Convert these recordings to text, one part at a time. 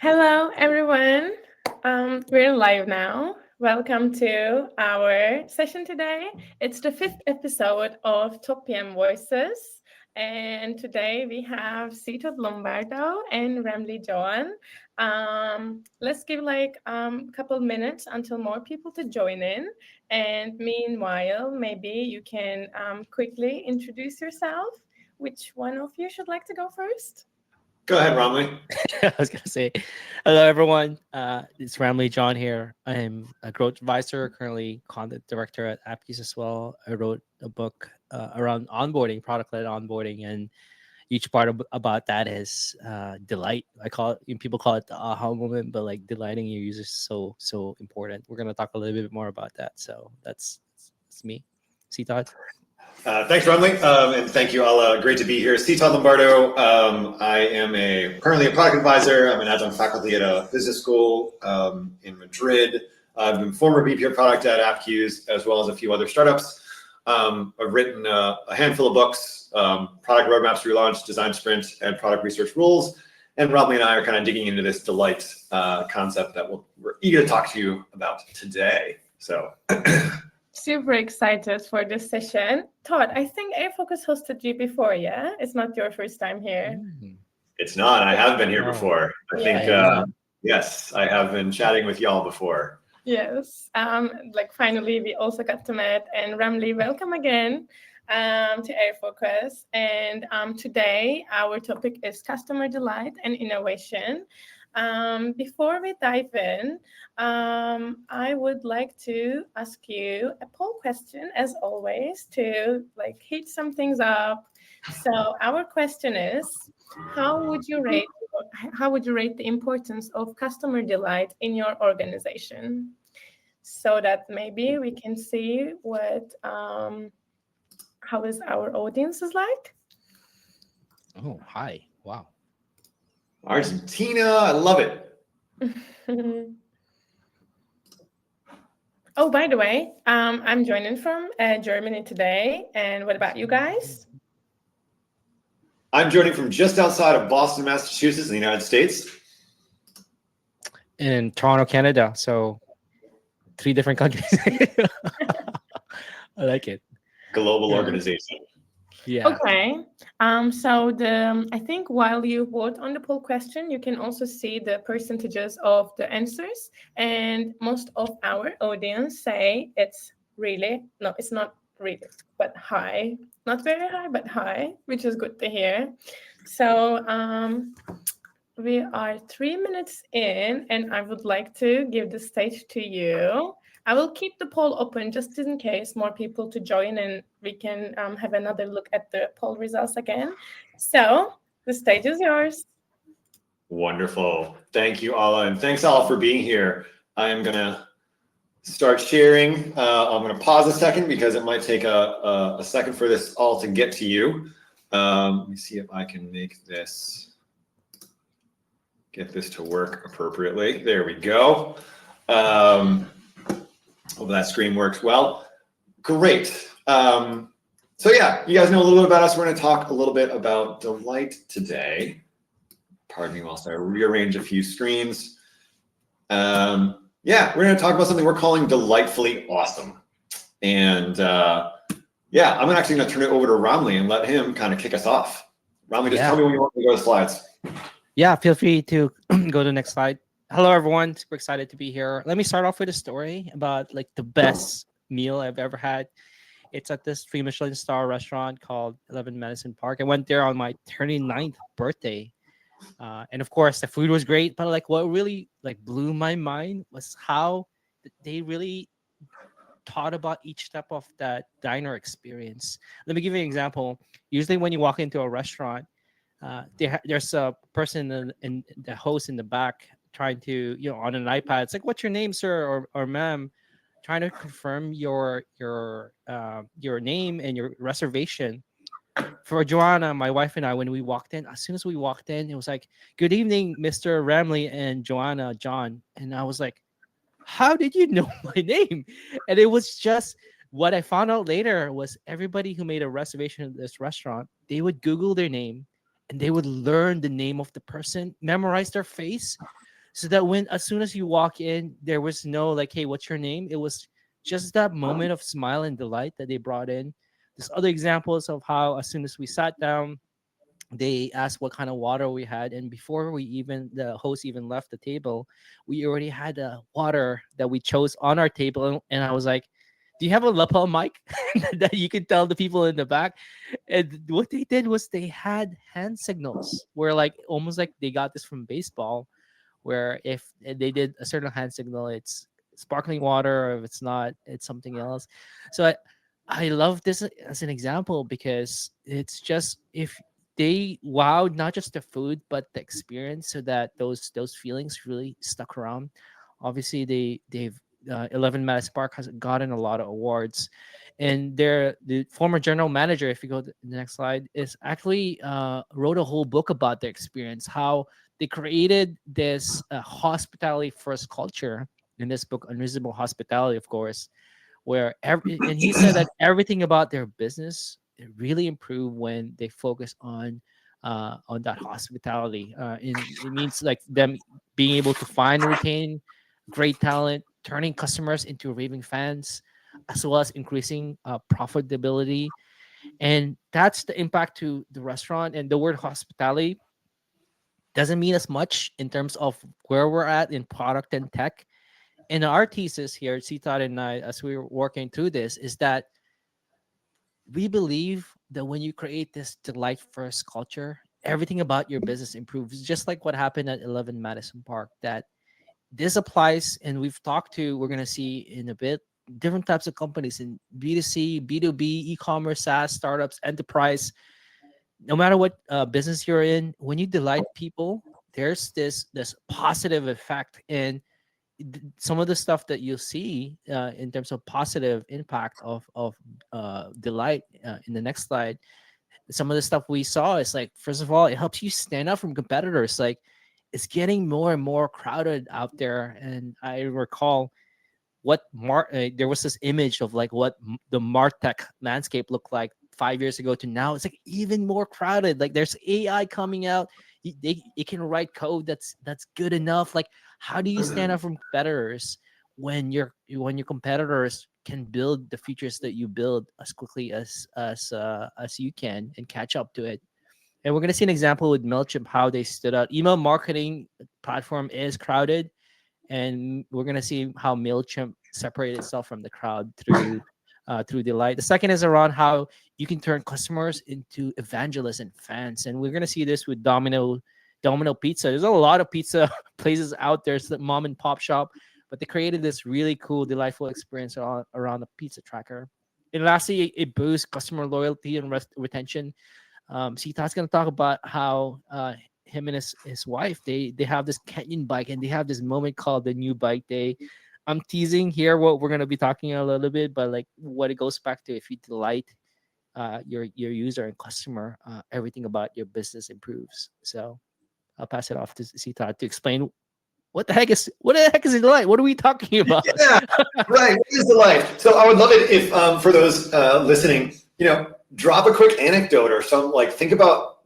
Hello, everyone. We're live now. Welcome to our session today. It's the fifth episode of Top PM Voices. And today we have Sito Lombardo and Ramli Joan. Let's give a couple minutes until more people to join in. And meanwhile, maybe you can quickly introduce yourself. Which one of you should like to go first? Go ahead, Romley. I was gonna say, hello everyone. It's Ramli John here. I'm a growth advisor, currently content director at Appkeys as well. I wrote a book around onboarding, product-led onboarding, and each part about that is delight. I call it. People call it the aha moment, but like delighting your users is so important. We're gonna talk a little bit more about that. So that's me. See Todd. Thanks, Romley, and thank you all. Great to be here. C. Todd Lombardo. I am currently a product advisor. I'm an adjunct faculty at a business school in Madrid. I've been former VP of product at Appkeys, as well as a few other startups. I've written a handful of books, product roadmaps relaunch, design sprint, and product research rules. And Romley and I are kind of digging into this delight concept that we're eager to talk to you about today. So. Super excited for this session. Todd, I think airfocus hosted you before, yeah? It's not your first time here. It's not. I have been here before. I think, yes, I have been chatting with y'all before. Yes. Finally, we also got to meet. And Ramli, welcome again to airfocus. And today, our topic is customer delight and innovation. Before we dive in, I would like to ask you a poll question, as always, to heat some things up. So our question is, how would you rate the importance of customer delight in your organization? So that maybe we can see how is our audience is like. Oh, hi! Wow. Argentina, I love it. Oh, by the way, I'm joining from Germany today. And what about you guys? I'm joining from just outside of Boston, Massachusetts, in the United States. In Toronto, Canada. So 3 different countries. I like it. Global organization. Yeah. Okay. So I think while you vote on the poll question, you can also see the percentages of the answers. And most of our audience say it's not really, but high. Not very high, but high, which is good to hear. So we are 3 minutes in, and I would like to give the stage to you. I will keep the poll open just in case more people to join, and we can have another look at the poll results again. So the stage is yours. Wonderful. Thank you, Ala, and thanks all for being here. I am going to start sharing. I'm going to pause a second because it might take a second for this all to get to you. Let me see if I can get this to work appropriately. There we go. Hope that screen works well. Great. So yeah, you guys know a little bit about us. We're going to talk a little bit about delight today. Pardon me whilst I rearrange a few screens. Yeah, we're going to talk about something we're calling delightfully awesome. And yeah, I'm actually going to turn it over to Ramli and let him kind of kick us off. Ramli, just tell me when you want to go to slides. Yeah, feel free to go to the next slide. Hello, everyone. Super excited to be here. Let me start off with a story about the best meal I've ever had. It's at this 3 Michelin star restaurant called 11 Madison Park. I went there on my 39th birthday. And of course, the food was great. But what really blew my mind was how they really thought about each step of that diner experience. Let me give you an example. Usually when you walk into a restaurant, there's a person in the host in the back trying to, on an iPad. It's like, what's your name, sir or ma'am? Trying to confirm your name and your reservation. For Joanna, my wife and I, when we walked in, as soon as we walked in, it was like, good evening, Mr. Ramli and Joanna, John. And I was like, how did you know my name? And it was just what I found out later was everybody who made a reservation at this restaurant, they would Google their name and they would learn the name of the person, memorize their face, so that when as soon as you walk in, there was no like, hey, what's your name? It was just that moment of smile and delight that they brought in. There's other examples of how as soon as we sat down, they asked what kind of water we had, and before we even the host even left the table, we already had a water that we chose on our table. And I was like, do you have a lapel mic that you can tell the people in the back? And what they did was they had hand signals where like almost like they got this from baseball, where if they did a certain hand signal, it's sparkling water, or if it's not, it's something else. So I love this as an example because it's just if they wowed not just the food but the experience, so that those feelings really stuck around. Obviously, they've 11 Madison Park has gotten a lot of awards, and the former general manager, if you go to the next slide, is actually wrote a whole book about their experience, how they created this hospitality first culture in this book, Unreasonable Hospitality, of course, where and he said that everything about their business it really improved when they focus on that hospitality. And it means like them being able to find and retain great talent, turning customers into raving fans, as well as increasing profitability. And that's the impact to the restaurant. And the word hospitality doesn't mean as much in terms of where we're at in product and tech. And our thesis here, Sitad and I, as we were working through this, is that we believe that when you create this delight first culture, everything about your business improves, just like what happened at 11 Madison Park. That this applies, and we're going to see in a bit different types of companies in B2C, B2B, e-commerce, SaaS, startups, enterprise. No matter what business you're in, when you delight people, there's this positive effect. And some of the stuff that you'll see in terms of positive impact of delight in the next slide, some of the stuff we saw is like, first of all, it helps you stand out from competitors. Like, it's getting more and more crowded out there. And I recall there was this image of like what the martech landscape looked like 5 years ago to now. It's like even more crowded. Like, there's AI coming out. It can write code that's good enough. Like, how do you stand out from competitors when your competitors can build the features that you build as quickly as you can and catch up to it? And we're going to see an example with MailChimp, how they stood out. Email marketing platform is crowded, and we're going to see how MailChimp separated itself from the crowd through delight. The second is around how you can turn customers into evangelists and fans. And we're going to see this with Domino Pizza. There's a lot of pizza places out there. It's the mom and pop shop, but they created this really cool, delightful experience around the pizza tracker. And lastly, it boosts customer loyalty and retention. Sita's going to talk about how him and his wife, they have this Kenyan bike, and they have this moment called the new bike day. I'm teasing here what we're going to be talking a little bit, but like what it goes back to, if you delight your user and customer, everything about your business improves. So I'll pass it off to Sita to explain what the heck is delight? What are we talking about? Yeah, right. What is delight? So I would love it if for those listening, drop a quick anecdote or think about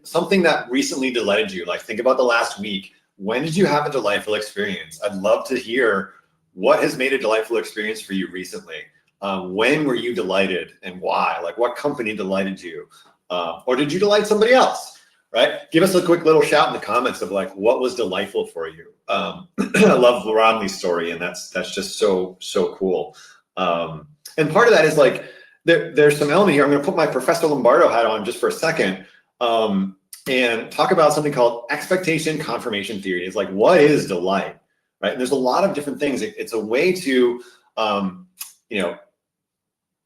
something that recently delighted you. Like, think about the last week. When did you have a delightful experience? I'd love to hear what has made a delightful experience for you recently. When were you delighted and why? Like, what company delighted you? Or did you delight somebody else? Right? Give us a quick little shout in the comments of like, what was delightful for you? I love Ramli's story, and that's just so cool. And part of that is like, there's some element here. I'm going to put my Professor Lombardo hat on just for a second and talk about something called expectation confirmation theory. It's like, what is delight, right? And there's a lot of different things. It's a way to,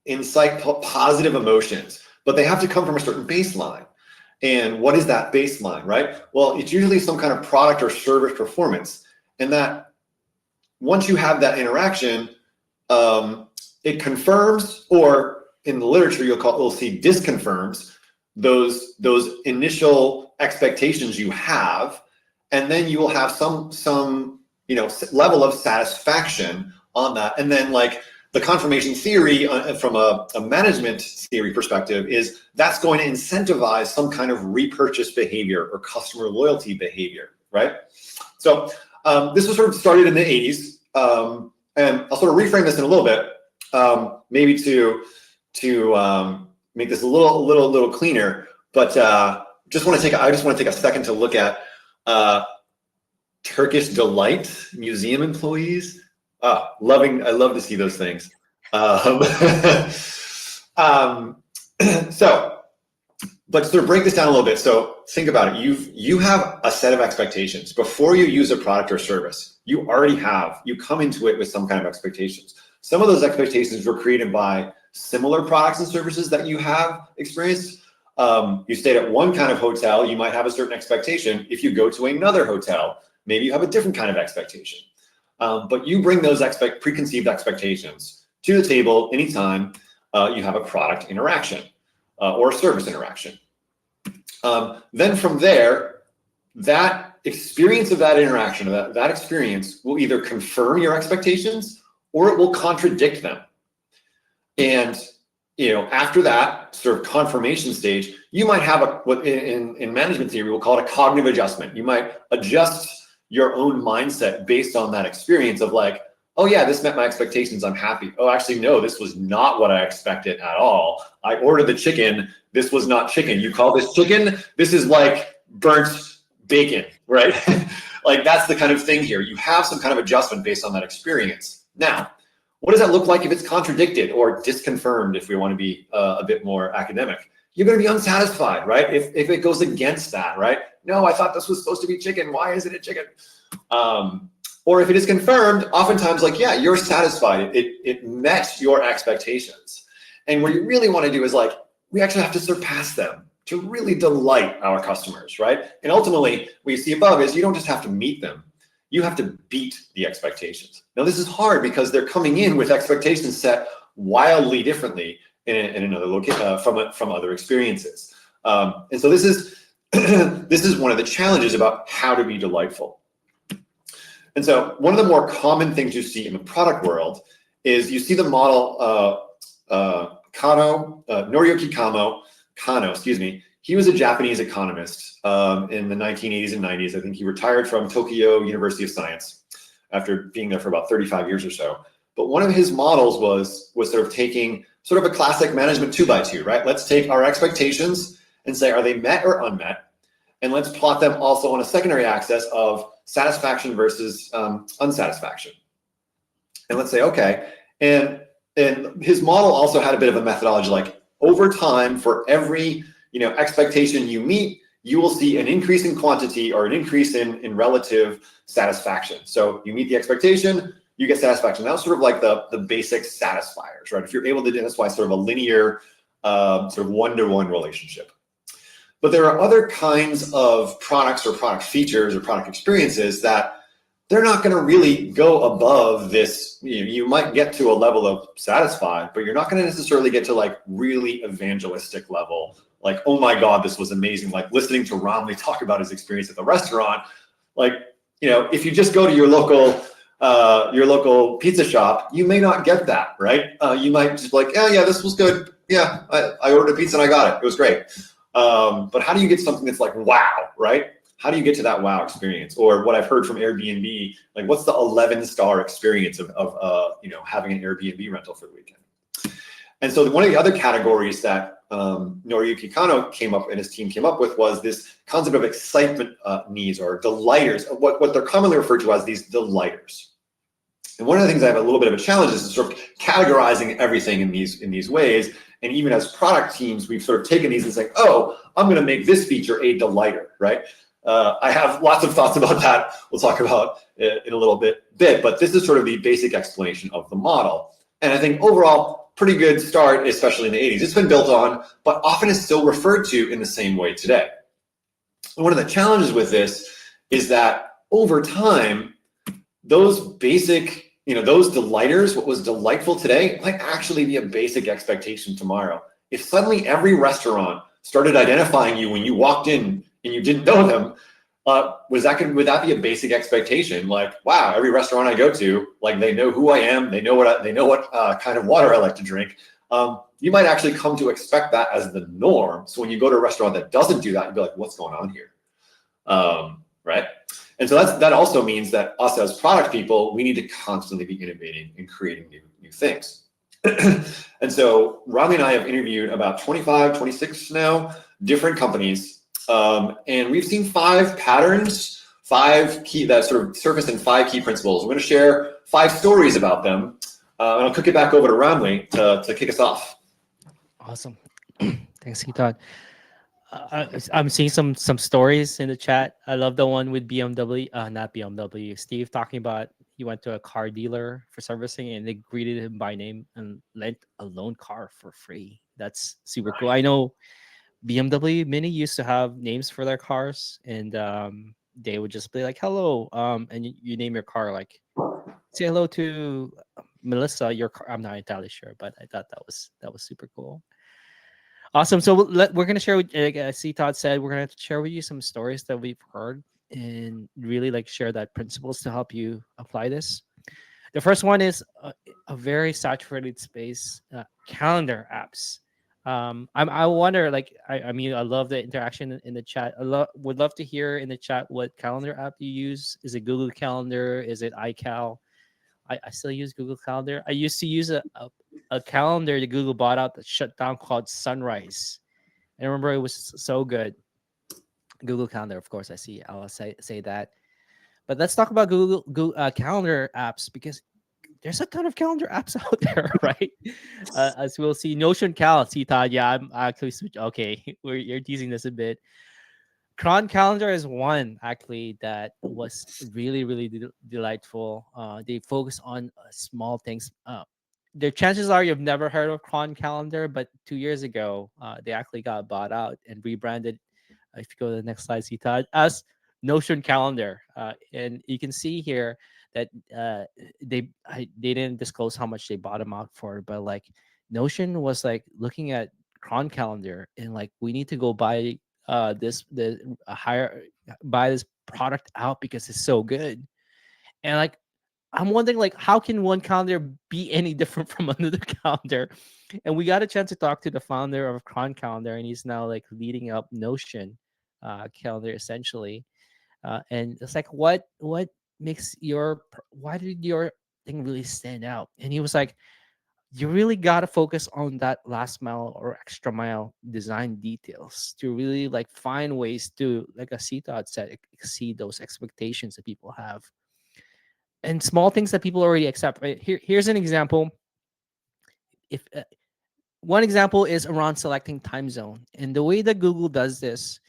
incite positive emotions, but they have to come from a certain baseline. And what is that baseline, right? Well, it's usually some kind of product or service performance. And that once you have that interaction, it confirms, or in the literature you'll see disconfirms those initial expectations you have, and then you will have some level of satisfaction on that. And then like the confirmation theory from a management theory perspective is that's going to incentivize some kind of repurchase behavior or customer loyalty behavior. right? So this was sort of started in the 80s, and I'll sort of reframe this in a little bit, maybe to make this a little cleaner. But I just want to take a second to look at Turkish Delight Museum employees. I love to see those things. But sort of break this down a little bit. So think about it. You have a set of expectations before you use a product or service. You come into it with some kind of expectations. Some of those expectations were created by similar products and services that you have experienced. You stayed at one kind of hotel, you might have a certain expectation. If you go to another hotel, maybe you have a different kind of expectation. But you bring those preconceived expectations to the table anytime you have a product interaction or a service interaction. Then from there, that experience of that interaction, that experience will either confirm your expectations or it will contradict them. And after that sort of confirmation stage, you might have what in management theory we'll call it a cognitive adjustment. You might adjust your own mindset based on that experience of like, oh yeah, this met my expectations, I'm happy. Oh, actually, no, this was not what I expected at all. I ordered the chicken, this was not chicken. You call this chicken? This is like burnt bacon, right? Like that's the kind of thing here. You have some kind of adjustment based on that experience. Now, what does that look like if it's contradicted or disconfirmed, if we want to be a bit more academic? You're going to be unsatisfied, right? If it goes against that, right? No, I thought this was supposed to be chicken. Why isn't it chicken? Or if it is confirmed, oftentimes like, yeah, you're satisfied. It met your expectations. And what you really want to do is like, we actually have to surpass them to really delight our customers, right? And ultimately, what you see above is you don't just have to meet them. You have to beat the expectations. Now, this is hard because they're coming in with expectations set wildly differently in another location from other experiences. And so this is this is one of the challenges about how to be delightful. And so one of the more common things you see in the product world is you see the model Noriyuki Kano, excuse me. He was a Japanese economist in the 1980s and 90s. I think he retired from Tokyo University of Science after being there for about 35 years or so. But one of his models was sort of taking sort of a classic management 2x2, right? Let's take our expectations and say, are they met or unmet? And let's plot them also on a secondary axis of satisfaction versus unsatisfaction. And let's say, okay. And his model also had a bit of a methodology, like over time for every expectation you meet, you will see an increase in quantity or an increase in relative satisfaction. So you meet the expectation, you get satisfaction. That was sort of like the basic satisfiers, right? If you're able to do this, why sort of a linear sort of one-to-one relationship. But there are other kinds of products or product features or product experiences that they're not going to really go above this. You might get to a level of satisfied, but you're not going to necessarily get to like really evangelistic level. Like, oh my God, this was amazing. Like listening to Ramli talk about his experience at the restaurant. Like, if you just go to your local pizza shop, you may not get that, right? You might just be like, oh yeah, this was good. Yeah, I ordered a pizza and I got it. It was great. But how do you get something that's like, wow, right? How do you get to that wow experience? Or what I've heard from Airbnb, like what's the 11-star experience of having an Airbnb rental for the weekend? And so one of the other categories that Noriyuki Kano came up and his team came up with was this concept of excitement needs or delighters, what they're commonly referred to as these delighters. And one of the things I have a little bit of a challenge is sort of categorizing everything in these ways. And even as product teams, we've sort of taken these and saying, oh, I'm going to make this feature a delighter, right? I have lots of thoughts about that. We'll talk about it in a little bit, but this is sort of the basic explanation of the model. And I think overall, pretty good start, especially in the 80s. It's been built on, but often is still referred to in the same way today. And one of the challenges with this is that over time, those basic, those delighters, what was delightful today, might actually be a basic expectation tomorrow. If suddenly every restaurant started identifying you when you walked in and you didn't know them, would that be a basic expectation? Like, wow, every restaurant I go to, like they know who I am, they know what kind of water I like to drink. You might actually come to expect that as the norm. So when you go to a restaurant that doesn't do that, you'd be like, what's going on here? right? And so that also means that us as product people, we need to constantly be innovating and creating new things. And so Rami and I have interviewed about 25, 26 now different companies. And we've seen 5 patterns, 5 key that sort of surface in 5 key principles. We're going to share 5 stories about them. And I'll kick it back over to Ramli to kick us off. Awesome. Thanks, Todd. I'm seeing some stories in the chat. I love the one with BMW, not BMW. Steve talking about he went to a car dealer for servicing and they greeted him by name and lent a loan car for free. That's super cool. I know BMW Mini used to have names for their cars, and they would just be like, "Hello," and you name your car like, "Say hello to Melissa." Your car. I'm not entirely sure, but I thought that was super cool. Awesome. So we're gonna share. Like C Todd said, we're gonna share with you some stories that we've heard and really like share that principles to help you apply this. The first one is a very saturated space, calendar apps. I wonder, like, I mean, I love the interaction in the chat. Would love to hear in the chat what calendar app you use. Is it Google Calendar? Is it iCal? I still use Google Calendar. I used to use a calendar that Google bought out that shut down called Sunrise. I remember it was so good. Google Calendar, of course, I see. I'll say that. But let's talk about Google Calendar apps because there's a ton of calendar apps out there, right? As we'll see, Notion Cal, see Todd. Yeah, I'm actually switch. Okay, you're teasing this a bit. Cron Calendar is one actually that was really really delightful. They focus on small things. The chances are you've never heard of Cron Calendar, but 2 years ago, they actually got bought out and rebranded. If you go to the next slide, see Todd, as Notion Calendar, and you can see here that they didn't disclose how much they bought them out for, but like Notion was like looking at Cron Calendar and like we need to go buy higher buy this product out because it's so good. And like I'm wondering like how can one calendar be any different from another calendar? And we got a chance to talk to the founder of Cron Calendar, and he's now like leading up Notion calendar essentially. And it's like what makes why did your thing really stand out? And he was like, you really got to focus on that last mile or extra mile design details to really like find ways to, like a CTOD said, exceed those expectations that people have and small things that people already accept. Right here's an example. If One example is around selecting time zone, and the way that Google does this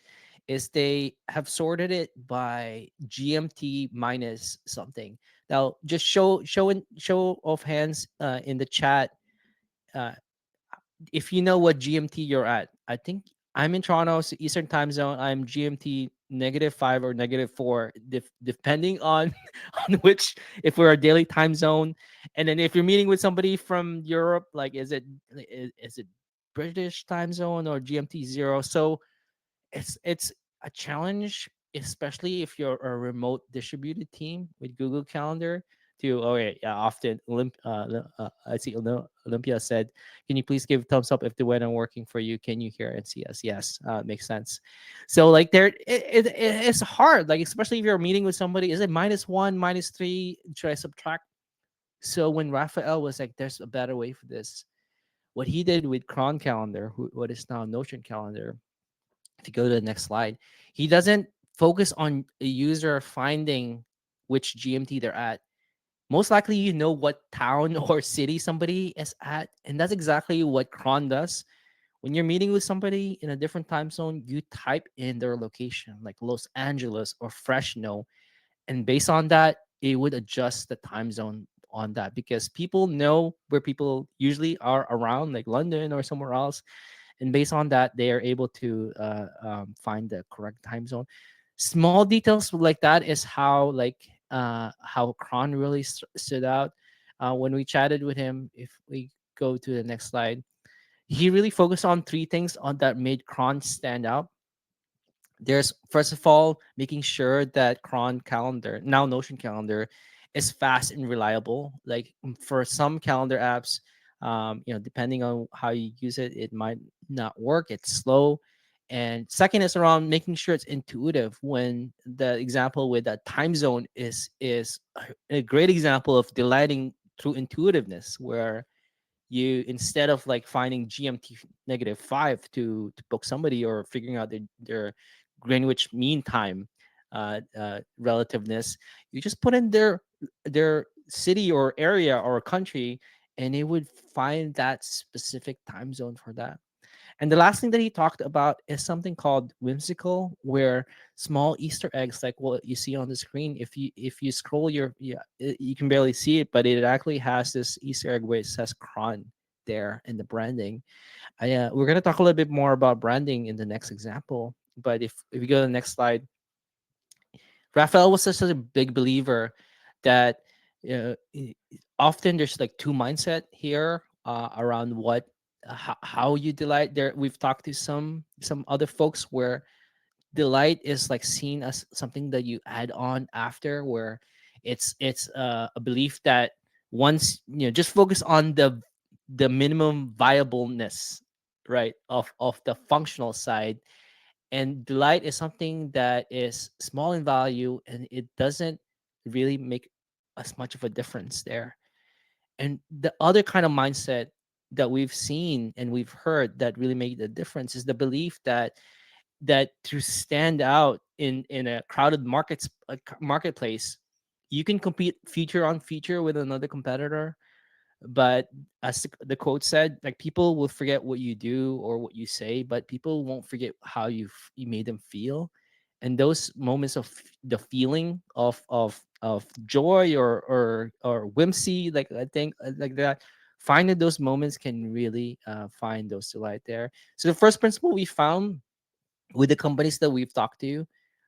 is they have sorted it by GMT minus something. Now, just show of hands in the chat uh, if you know what GMT you're at. I think I'm in Toronto, so Eastern time zone. I'm GMT -5 or -4, depending on on which, if we're a daily time zone. And then if you're meeting with somebody from Europe, like is it British time zone or GMT 0? So it's a challenge, especially if you're a remote distributed team with Google Calendar. To yeah, often I see Olympia said, "Can you please give thumbs up if the weather working for you? Can you hear and see us?" Yes, makes sense. So like it's hard, like especially if you're meeting with somebody. Is it -1, -3? Should I subtract? So when Raphael was like, "There's a better way for this," what he did with Cron Calendar, what is now Notion Calendar, if you go to the next slide, he doesn't focus on a user finding which GMT they're at. Most likely, you know what town or city somebody is at. And that's exactly what Cron does. When you're meeting with somebody in a different time zone, you type in their location, like Los Angeles or Fresno. And based on that, it would adjust the time zone on that because people know where people usually are around, like London or somewhere else, and based on that they are able to find the correct time zone. Small details like that is how Kron really stood out when we chatted with him. If we go to the next slide, he really focused on 3 things on that made Kron stand out. There's first of all making sure that Cron calendar, now Notion calendar, is fast and reliable. Like for some calendar apps, depending on how you use it, it might not work. It's slow, And second is around making sure it's intuitive. When the example with that time zone is a great example of delighting through intuitiveness, where you, instead of like finding GMT -5 to book somebody, or figuring out their Greenwich Mean Time relativeness, you just put in their city or area or country, and it would find that specific time zone for that. And the last thing that he talked about is something called whimsical, where small Easter eggs, like what you see on the screen, if you scroll your, yeah, you can barely see it, but it actually has this Easter egg where it says Kron there in the branding. We're gonna talk a little bit more about branding in the next example, but if we go to the next slide, Raphael was such a big believer that uh, i- often there's like two mindset here around what how you delight. There, we've talked to some other folks where delight is like seen as something that you add on after, where it's a belief that once, just focus on the minimum viableness, right, of the functional side. And delight is something that is small in value, and it doesn't really make as much of a difference there. And the other kind of mindset that we've seen and we've heard that really make the difference is the belief that to stand out in a crowded marketplace, you can compete feature on feature with another competitor, but as the quote said, like, people will forget what you do or what you say, but people won't forget how you made them feel. And those moments of the feeling of joy or whimsy, like, I think, like that, finding those moments can really find those delight there. So the first principle we found with the companies that we've talked to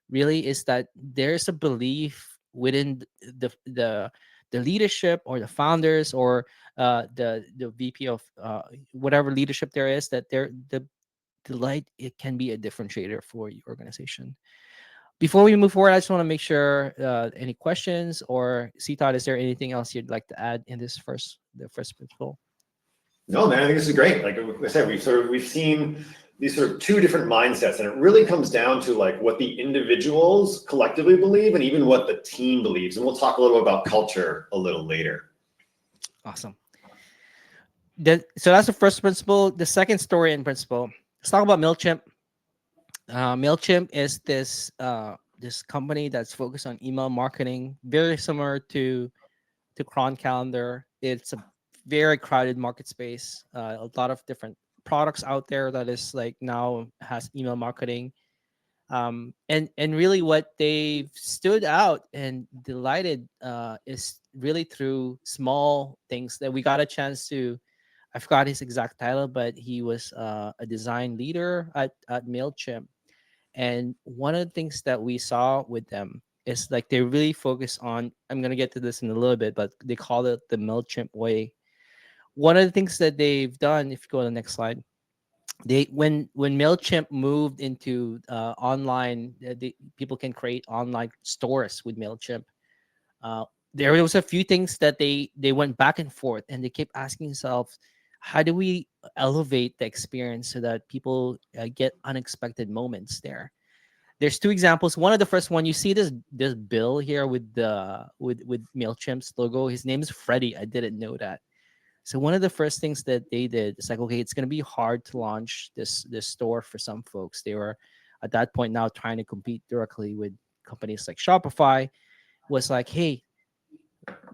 really is that there's a belief within the leadership, or the founders, or the VP of whatever leadership there is, that the delight, it can be a differentiator for your organization. Before we move forward, I just want to make sure, any questions, or C Todd, is there anything else you'd like to add in the first principle? No, man, I think this is great. Like I said, we've seen these sort of two different mindsets, and it really comes down to like what the individuals collectively believe, and even what the team believes. And we'll talk a little about culture a little later. Awesome. So that's the first principle. The second story and principle. Let's talk about Mailchimp. Mailchimp is this company that's focused on email marketing, very similar to Cron Calendar. It's a very crowded market space. A lot of different products out there that is like now has email marketing. And really what they've stood out and delighted is really through small things that we got a chance to. I forgot his exact title, but he was a design leader at Mailchimp. And one of the things that we saw with them is like they really focus on, I'm going to get to this in a little bit, but they call it the MailChimp way. One of the things that they've done, if you go to the next slide, they when MailChimp moved into online, people can create online stores with MailChimp. Uh, there was a few things that they went back and forth, and they kept asking themselves, how do we elevate the experience so that people get unexpected moments there? There's two examples. One of the first one, you see this bill here with the with Mailchimp's logo. His name is Freddie. I didn't know that. So one of the first things that they did is like, okay, it's gonna be hard to launch this store for some folks. They were at that point now trying to compete directly with companies like Shopify. Was like, hey,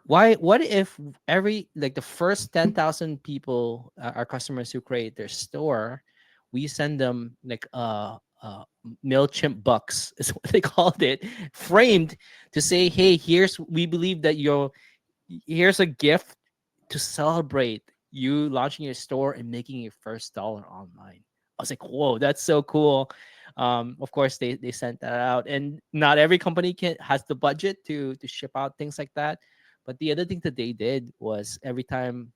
what if every, like, the first 10,000 people, our customers who create their store, we send them like Mailchimp bucks is what they called it, framed, to say, hey, we believe that here's a gift to celebrate you launching your store and making your first dollar online. I was like, whoa, that's so cool. Of course, they sent that out, and not every company has the budget to ship out things like that. But the other thing that they did was, every time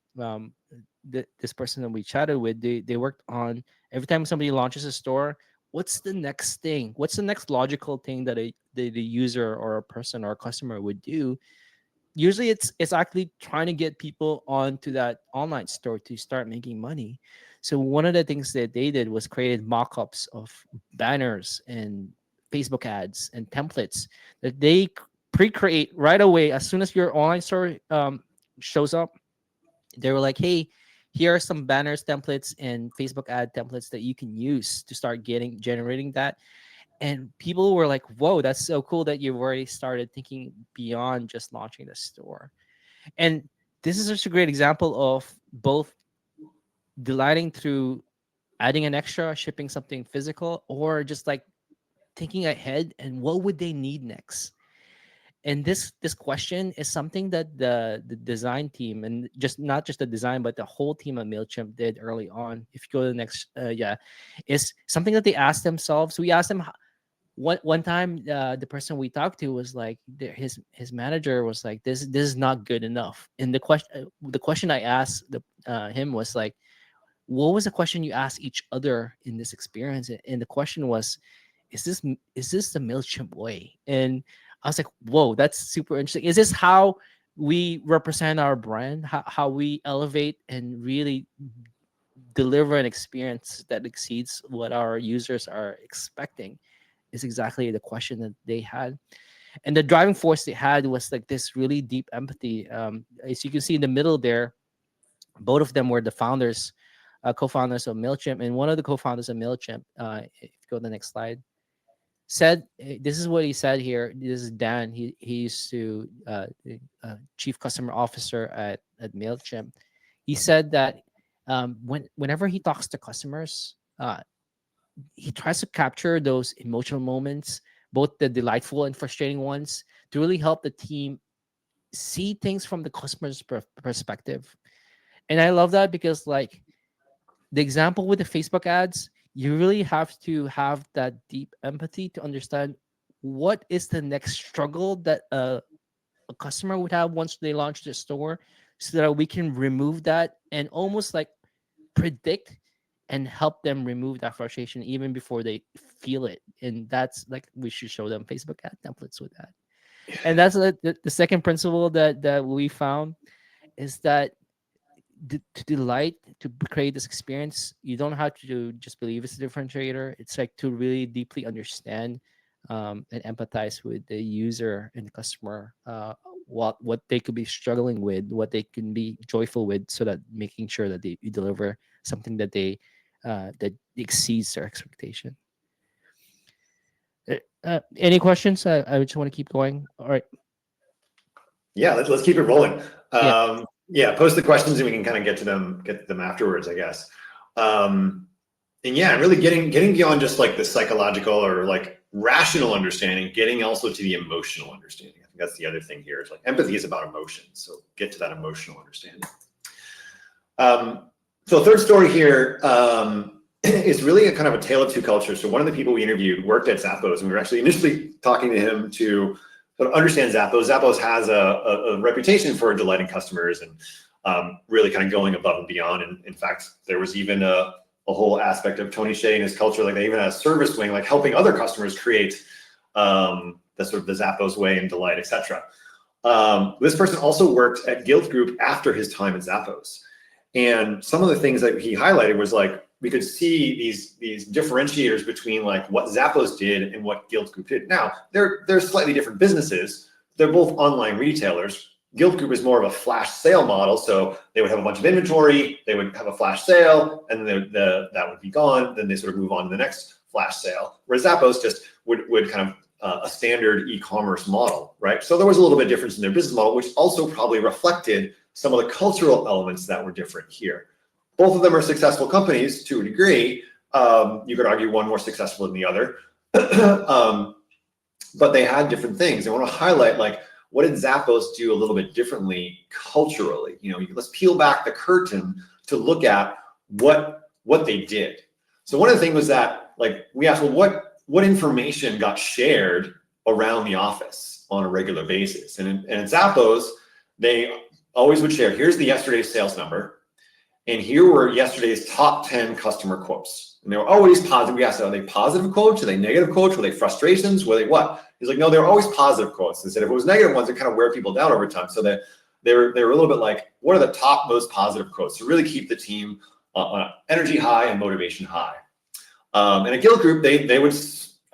this person that we chatted with, they worked on, every time somebody launches a store, what's the next thing? What's the next logical thing that the user or a person or a customer would do usually it's actually trying to get people onto that online store to start making money. So one of the things that they did was created mock-ups of banners and Facebook ads and templates that they pre-create right away as soon as your online store shows up. They were like, hey, here are some banners templates and Facebook ad templates that you can use to start getting generating that. And people were like, whoa, that's so cool that you've already started thinking beyond just launching the store. And this is such a great example of both delighting through adding an extra, shipping something physical, or just like thinking ahead and what would they need next. And this question is something that the design team, and just not just the design but the whole team at MailChimp did early on. If you go to the next is something that they asked themselves. We asked them one time, the person we talked to was like, his manager was like, this is not good enough. And the question I asked him was like, what was the question you asked each other in this experience? And the question was, is this the MailChimp way? And I was like, whoa, that's super interesting. Is this how we represent our brand? How we elevate and really deliver an experience that exceeds what our users are expecting? Is exactly the question that they had. And the driving force they had was like this really deep empathy. As you can see in the middle there, both of them were the founders, co-founders of MailChimp. And one of the co-founders of MailChimp, if you go to the next slide, said, this is what he said here. This is Dan. He used to chief customer officer at MailChimp. He said that whenever he talks to customers, he tries to capture those emotional moments, both the delightful and frustrating ones, to really help the team see things from the customer's perspective. And I love that because, like, the example with the Facebook ads, you really have to have that deep empathy to understand what is the next struggle that a customer would have once they launch their store, so that we can remove that and almost like predict and help them remove that frustration even before they feel it. And that's like, we should show them Facebook ad templates with that. And that's the second principle that we found, is that to delight, to create this experience, you don't have to just believe it's a differentiator. It's like to really deeply understand and empathize with the user and the customer, what they could be struggling with, what they can be joyful with, so that making sure that you deliver something that they that exceeds their expectation. Any questions? I just want to keep going. All right. Yeah, let's keep it rolling. Yeah. Yeah, post the questions and we can kind of get to them afterwards, I guess. And yeah, really getting beyond just like the psychological or like rational understanding, getting also to the emotional understanding. I think that's the other thing here. Is like empathy is about emotion, so get to that emotional understanding. So third story here is really a kind of a tale of two cultures. So one of the people we interviewed worked at Zappos, and we were actually initially talking to him to sort of understand Zappos. Zappos has a reputation for delighting customers and really kind of going above and beyond. And in fact, there was even a whole aspect of Tony Hsieh and his culture, like they even had a service wing, like helping other customers create the sort of the Zappos way and delight, etc. This person also worked at Guild Group after his time at Zappos. And some of the things that he highlighted was like, we could see these differentiators between like what Zappos did and what Guild Group did. Now, they're slightly different businesses. They're both online retailers. Guild Group is more of a flash sale model. So they would have a bunch of inventory, they would have a flash sale, and then that would be gone. Then they sort of move on to the next flash sale. Whereas Zappos just would kind of a standard e-commerce model, right? So there was a little bit of difference in their business model, which also probably reflected some of the cultural elements that were different here. Both of them are successful companies to a degree. You could argue one more successful than the other, but they had different things. I want to highlight like, what did Zappos do a little bit differently culturally? You know, let's peel back the curtain to look at what they did. So one of the things was that like we asked, well, what information got shared around the office on a regular basis? And at Zappos, they always would share, here's the yesterday's sales number. And here were yesterday's top 10 customer quotes. And they were always positive. We asked, are they positive quotes? Are they negative quotes? Were they frustrations? Were they what? He's like, no, they're always positive quotes. And said if it was negative ones, it kind of wear people down over time. So that they were a little bit like, what are the top most positive quotes to really keep the team on energy high and motivation high? And a guild group, they would,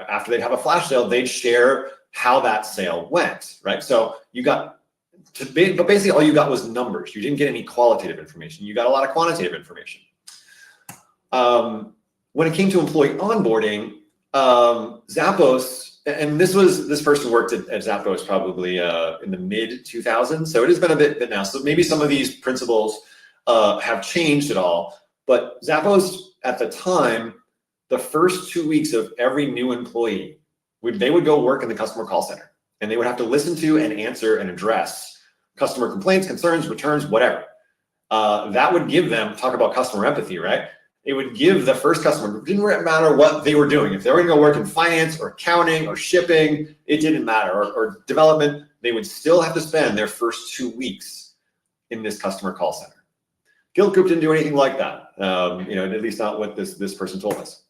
after they'd have a flash sale, they'd share how that sale went, right? So you got, but basically all you got was numbers. You didn't get any qualitative information. You got a lot of quantitative information. When it came to employee onboarding, Zappos, and this person worked at Zappos probably in the mid 2000s, so it has been a bit now. So maybe some of these principles have changed at all. But Zappos at the time, the first 2 weeks of every new employee, they would go work in the customer call center, and they would have to listen to and answer and address customer complaints, concerns, returns, whatever. That would give them, talk about customer empathy, right? It would give the first customer, it didn't matter what they were doing. If they were going to go work in finance or accounting or shipping, it didn't matter, or development, they would still have to spend their first 2 weeks in this customer call center. Guild Group didn't do anything like that, at least not what this person told us.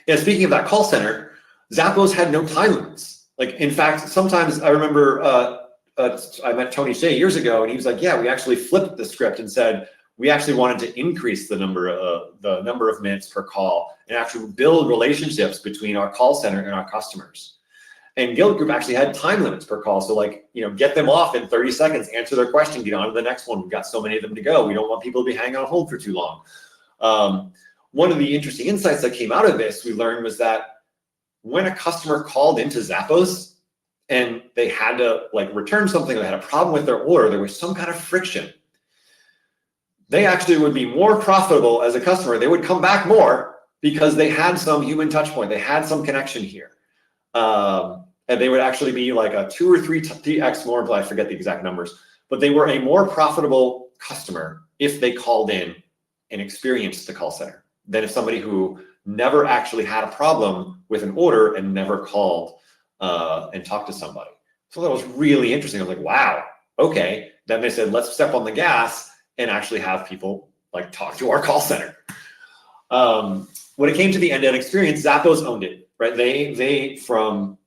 And speaking of that call center, Zappos had no time limits. Like, in fact, sometimes I remember I met Tony Shea years ago, and he was like, yeah, we actually flipped the script and said, we actually wanted to increase the number of minutes per call and actually build relationships between our call center and our customers. And Guild Group actually had time limits per call. So get them off in 30 seconds, answer their question, get on to the next one. We've got so many of them to go. We don't want people to be hanging on hold for too long. One of the interesting insights that came out of this, we learned, was that when a customer called into Zappos and they had to return something, or they had a problem with their order, there was some kind of friction. They actually would be more profitable as a customer. They would come back more because they had some human touch point. They had some connection here. And they would actually be like a 2 or 3x more, I forget the exact numbers, but they were a more profitable customer if they called in and experienced the call center than if somebody who never actually had a problem with an order and never called and talked to somebody. So that was really interesting. I was like, wow, okay. Then they said, let's step on the gas and actually have people talk to our call center. When it came to the end-to-end experience, Zappos owned it, right? They from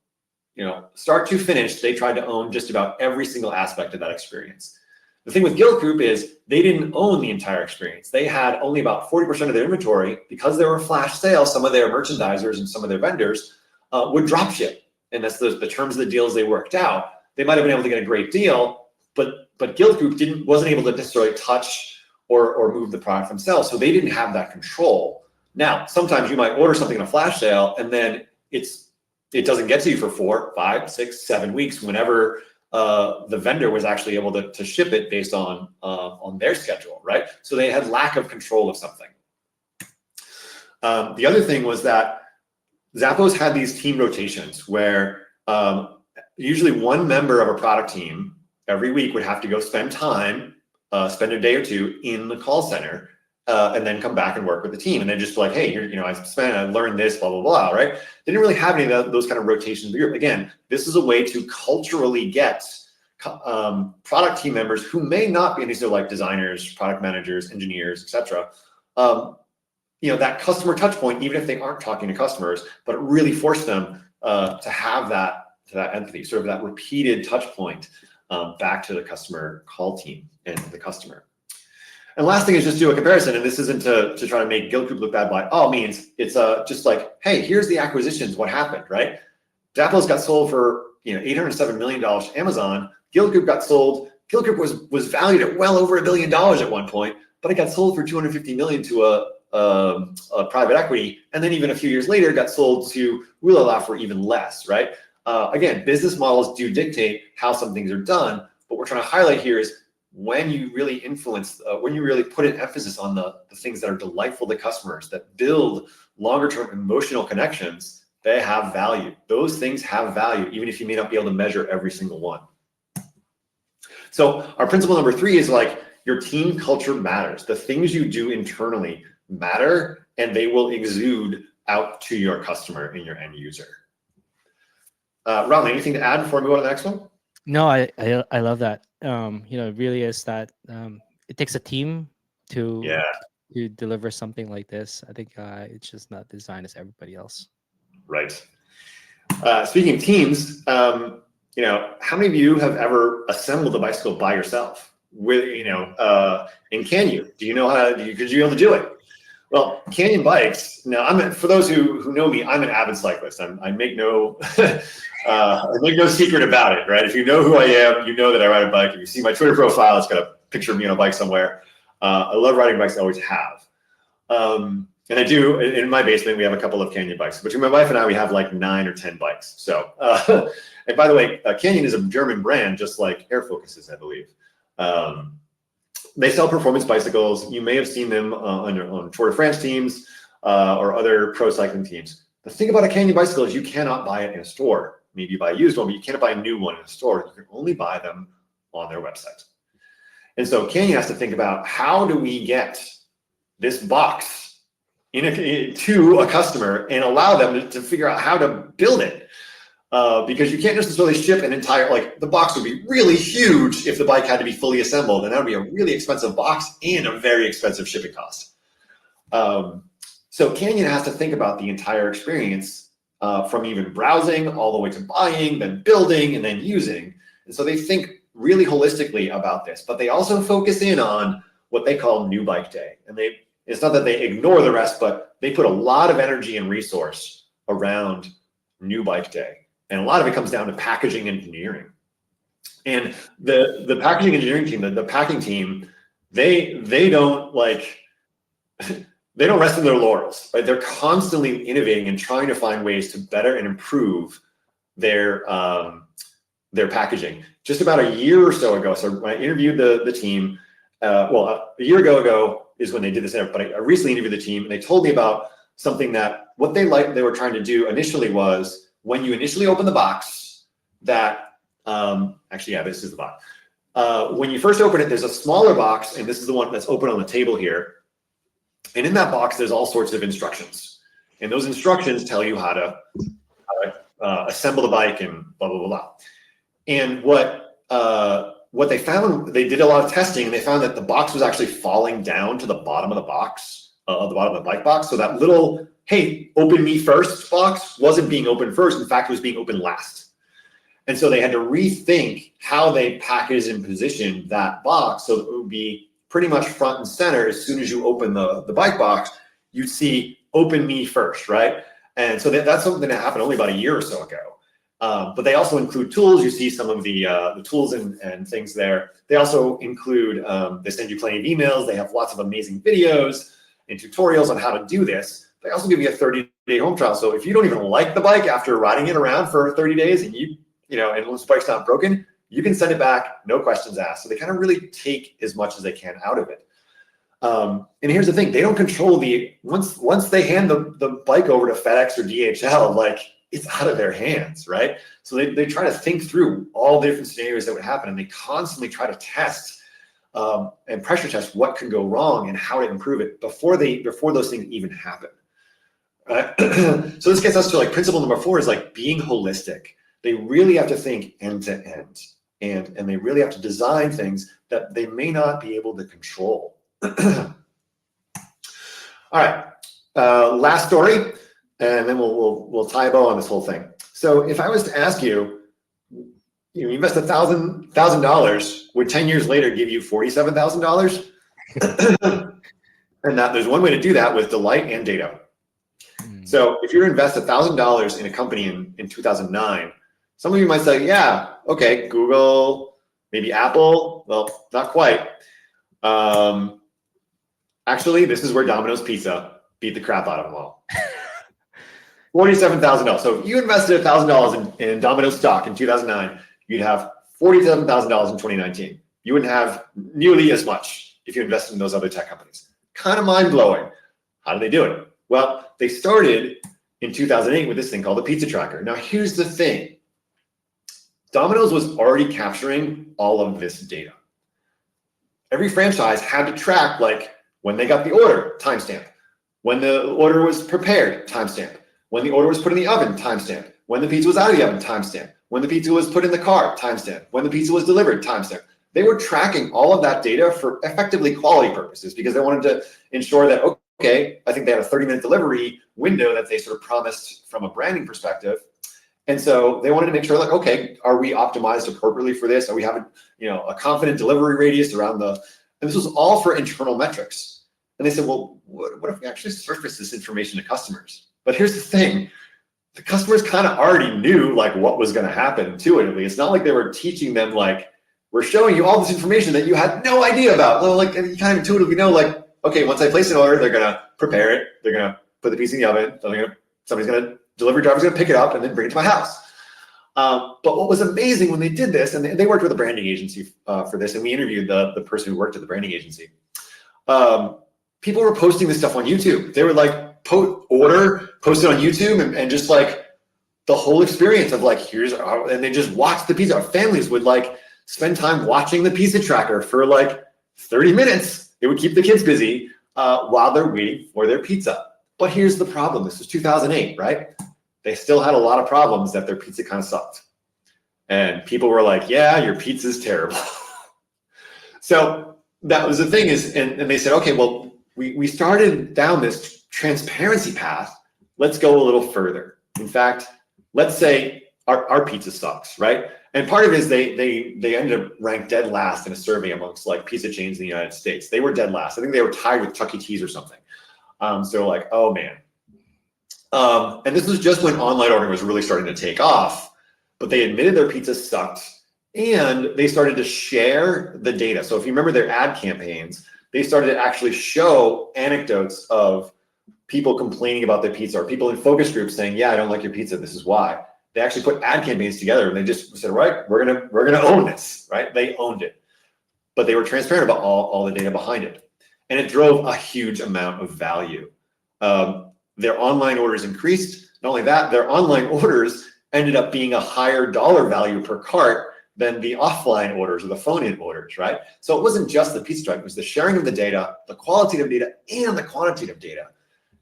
start to finish, they tried to own just about every single aspect of that experience. The thing with Guild Group is they didn't own the entire experience. They had only about 40% of their inventory. Because there were flash sales, some of their merchandisers and some of their vendors would drop ship. And that's the terms of the deals they worked out. They might have been able to get a great deal, but Guild Group wasn't able to necessarily touch or move the product themselves. So they didn't have that control. Now, sometimes you might order something in a flash sale and then it doesn't get to you for 4, 5, 6, 7 weeks, whenever the vendor was actually able to ship it based on their schedule, right? So they had lack of control of something. The other thing was that Zappos had these team rotations where usually one member of a product team every week would have to go spend a day or two in the call center and then come back and work with the team. And then just like, hey, I learned this, blah, blah, blah, right? They didn't really have any of those kind of rotations. Again, this is a way to culturally get product team members who may not be, and these are like designers, product managers, engineers, et cetera, that customer touch point, even if they aren't talking to customers, but really force them to have that empathy, sort of that repeated touch point back to the customer call team and the customer. And last thing is just do a comparison, and this isn't to try to make Guild Group look bad by all means. It's just like, hey, here's the acquisitions, what happened, right? Zappos got sold for $807 million to Amazon. Guild Group got sold. Guild Group was valued at well over $1 billion at one point, but it got sold for $250 million to a private equity, and then even a few years later got sold to Willala for even less, right? Again, business models do dictate how some things are done. What we're trying to highlight here is when you really influence, when you really put an emphasis on the things that are delightful to customers, that build longer-term emotional connections, they have value. Those things have value, even if you may not be able to measure every single one. So our principle number 3 is your team culture matters. The things you do internally matter, and they will exude out to your customer and your end user. Ron, anything to add before we go to the next one? No, I love that. It really is that it takes a team to to deliver something like this. I think it's just not designed as everybody else. Right. Speaking of teams, how many of you have ever assembled a bicycle by yourself? And can you? Do you know how? Could you be able to do it? Well, Canyon bikes. Now, for those who know me, I'm an avid cyclist. I make no secret about it, right? If you know who I am, you know that I ride a bike. If you see my Twitter profile, it's got a picture of me on a bike somewhere. I love riding bikes. I always have. And I do, in my basement, we have a couple of Canyon bikes. Between my wife and I, we have like 9 or 10 bikes. So, and by the way, Canyon is a German brand, just like airfocus is, I believe. They sell performance bicycles. You may have seen them on Tour de France teams or other pro cycling teams. The thing about a Canyon bicycle is you cannot buy it in a store. Maybe you buy a used one, but you can't buy a new one in a store. You can only buy them on their website. And so Canyon has to think about, how do we get this box to a customer and allow them to figure out how to build it, because you can't necessarily ship an entire, like, the box would be really huge if the bike had to be fully assembled, and that would be a really expensive box and a very expensive shipping cost. So Canyon has to think about the entire experience, from even browsing all the way to buying, then building, and then using. And so they think really holistically about this, but they also focus in on what they call New Bike Day. And it's not that they ignore the rest, but they put a lot of energy and resource around New Bike Day. And a lot of it comes down to packaging engineering. And the packaging engineering team, the packing team, they don't rest in their laurels, right? They're constantly innovating and trying to find ways to better and improve their packaging. Just about a year or so ago, so when I interviewed the team, a year ago is when they did this, but I recently interviewed the team, and they told me about something that what they were trying to do initially was, when you initially open the box, this is the box. When you first open it, there's a smaller box, and this is the one that's open on the table here. And in that box, there's all sorts of instructions. And those instructions tell you how to assemble the bike and blah, blah, blah, blah. And what they found, they did a lot of testing, and they found that the box was actually falling down to the bottom of the box, the bottom of the bike box. So that little, hey, open me first box wasn't being opened first. In fact, it was being opened last. And so they had to rethink how they packaged and positioned that box so that it would be pretty much front and center. As soon as you open the bike box, you'd see open me first, right? And so that's something that happened only about a year or so ago. But they also include tools. You see some of the tools and things there. They also include, they send you plenty of emails. They have lots of amazing videos and tutorials on how to do this. They also give you a 30-day home trial. So if you don't even like the bike after riding it around for 30 days and and once the bike's not broken, you can send it back, no questions asked. So they kind of really take as much as they can out of it. And here's the thing, they don't control once they hand the bike over to FedEx or DHL, it's out of their hands, right? So they try to think through all the different scenarios that would happen, and they constantly try to test and pressure test what can go wrong and how to improve it before those things even happen. Right? So this gets us to principle number 4 is being holistic. They really have to think end to end, and they really have to design things that they may not be able to control. All right, last story. And then we'll tie a bow on this whole thing. So if I was to ask you, you invest $1,000, would 10 years later give you $47,000? And there's one way to do that with delight and data. So if you invest $1,000 in a company in 2009, some of you might say, yeah, okay, Google, maybe Apple. Well, not quite. Actually, this is where Domino's Pizza beat the crap out of them all. $47,000. So if you invested $1,000 in Domino's stock in 2009, you'd have $47,000 in 2019. You wouldn't have nearly as much if you invested in those other tech companies. Kind of mind-blowing. How did they do it? Well, they started in 2008 with this thing called the pizza tracker. Now, here's the thing. Domino's was already capturing all of this data. Every franchise had to track, when they got the order, timestamp. When the order was prepared, timestamp. When the order was put in the oven, timestamp. When the pizza was out of the oven, timestamp. When the pizza was put in the car, timestamp. When the pizza was delivered, timestamp. They were tracking all of that data for effectively quality purposes because they wanted to ensure that, okay, I think they had a 30-minute delivery window that they sort of promised from a branding perspective. And so they wanted to make sure, like, okay, are we optimized appropriately for this? Are we having, a confident delivery radius around and this was all for internal metrics. And they said, well, what if we actually surface this information to customers? But here's the thing. The customers kind of already knew like what was going to happen intuitively. It's not like they were teaching them like, we're showing you all this information that you had no idea about. Well, like you kind of intuitively know, like, okay, once I place an order, they're gonna prepare it, they're gonna put the piece in the oven, delivery driver's gonna pick it up and then bring it to my house. But what was amazing when they did this, and they worked with a branding agency for this, and we interviewed the person who worked at the branding agency. People were posting this stuff on YouTube. They would like post it on YouTube and just like the whole experience of like, and they just watched the pizza. Our families would like spend time watching the pizza tracker for like 30 minutes. It would keep the kids busy while they're waiting for their pizza. But here's the problem. This was 2008, right? They still had a lot of problems that their pizza kind of sucked. And people were like, yeah, your pizza's terrible. So that was the thing and they said, okay, well, we started down this transparency path. Let's go a little further. In fact, let's say our pizza sucks, right? And part of it is they ended up ranked dead last in a survey amongst like pizza chains in the United States. They were dead last. I think they were tied with Chuck E. Cheese or something. So like, oh man. And this was just when online ordering was really starting to take off, but they admitted their pizza sucked and they started to share the data. So if you remember their ad campaigns, they started to actually show anecdotes of people complaining about their pizza or people in focus groups saying, yeah, I don't like your pizza. This is why. They actually put ad campaigns together and they just said, right, we're gonna own this, right? They owned it, but they were transparent about all the data behind it, and it drove a huge amount of value. Their online orders increased. Not only that, their online orders ended up being a higher dollar value per cart than the offline orders or the phone-in orders, right? So it wasn't just the pizza truck; it was the sharing of the data, the qualitative data, and the quantitative data.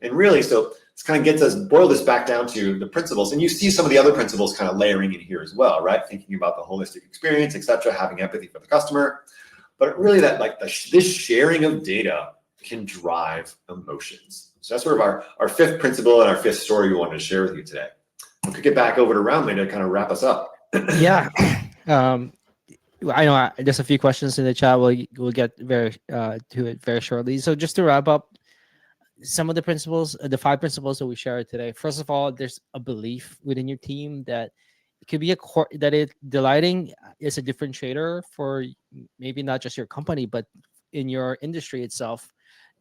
And really, so this kind of boil this back down to the principles. And you see some of the other principles kind of layering in here as well, right? Thinking about the holistic experience, et cetera, having empathy for the customer. But really that like this sharing of data can drive emotions. So that's sort of our fifth principle and our fifth story we wanted to share with you today. We could get back over to Ramli to kind of wrap us up. Yeah. I know there's a few questions in the chat. We'll get to it very shortly. So just to wrap up, some of the principles, the 5 principles that we shared today. First of all, there's a belief within your team that it could be delighting is a differentiator for maybe not just your company, but in your industry itself.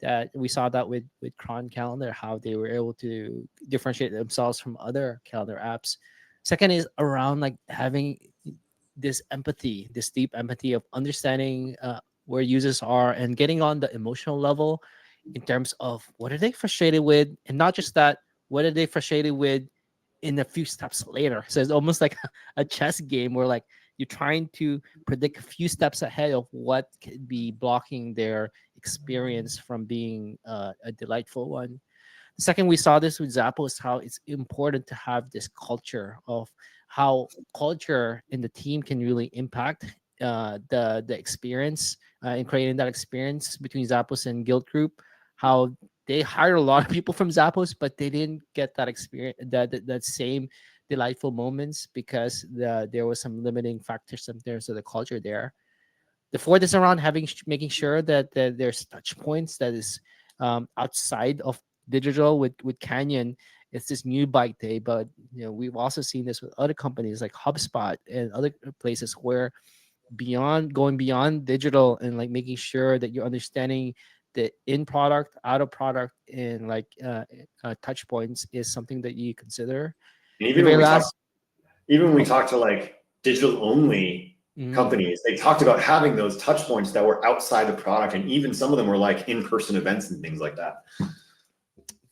That we saw that with Cron Calendar, how they were able to differentiate themselves from other calendar apps. Second is around like having this empathy, this deep empathy of understanding where users are and getting on the emotional level in terms of what are they frustrated with, and not just that, what are they frustrated with in a few steps later. So it's almost like a chess game where like you're trying to predict a few steps ahead of what could be blocking their experience from being a delightful one. The second, we saw this with Zappos, how it's important to have this culture of how culture in the team can really impact the experience in creating that experience between Zappos and Guild Group. How they hired a lot of people from Zappos, but they didn't get that experience, that same delightful moments because there was some limiting factors in terms of the culture there. The fourth is around making sure that there's touch points that is outside of digital. With Canyon, it's this new bike day, but we've also seen this with other companies like HubSpot and other places where going beyond digital and like making sure that you're understanding the in product, out of product, and like touch points is something that you consider. And even when we talk to like digital only companies, they talked about having those touch points that were outside the product, and even some of them were like in-person events and things like that.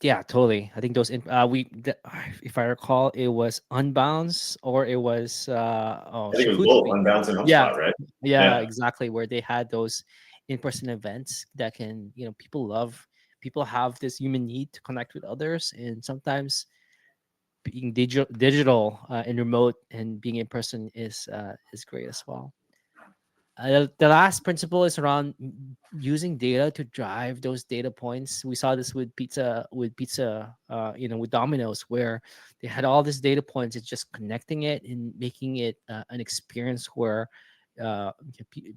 Yeah, totally. I think those if I recall, it was Unbounce or it was I think it was both Unbounce and HubSpot, right? Yeah, exactly. Where they had those in-person events that can, people have this human need to connect with others, and sometimes being digital and remote and being in person is great as well. The last principle is around using data to drive those data points. We saw this with pizza, with Domino's, where they had all these data points. It's just connecting it and making it an experience where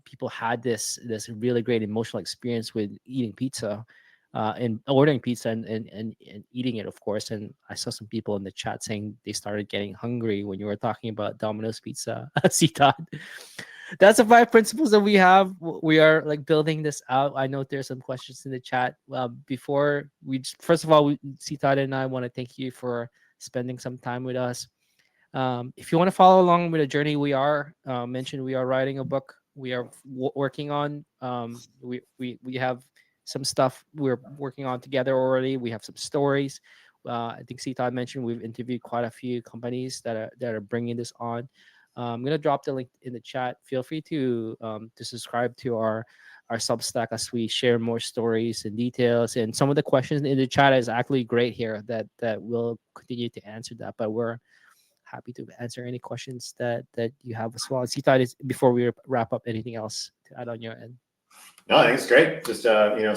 people had this really great emotional experience with eating pizza, and ordering pizza and eating it, of course. And I saw some people in the chat saying they started getting hungry when you were talking about Domino's pizza. See, Todd, that's the 5 principles that we have. We are like building this out. I know there's some questions in the chat. Before we first of all, see, Todd and I want to thank you for spending some time with us. If you want to follow along with the journey, we are mentioned. We are writing a book. We are working on. We have some stuff we're working on together already. We have some stories. I think Sita mentioned we've interviewed quite a few companies that are bringing this on. I'm gonna drop the link in the chat. Feel free to subscribe to our Substack as we share more stories and details. And some of the questions in the chat is actually great here that we'll continue to answer that. But we're happy to answer any questions that you have as well. Sita, before we wrap up, anything else to add on your end? No, I think it's great. Just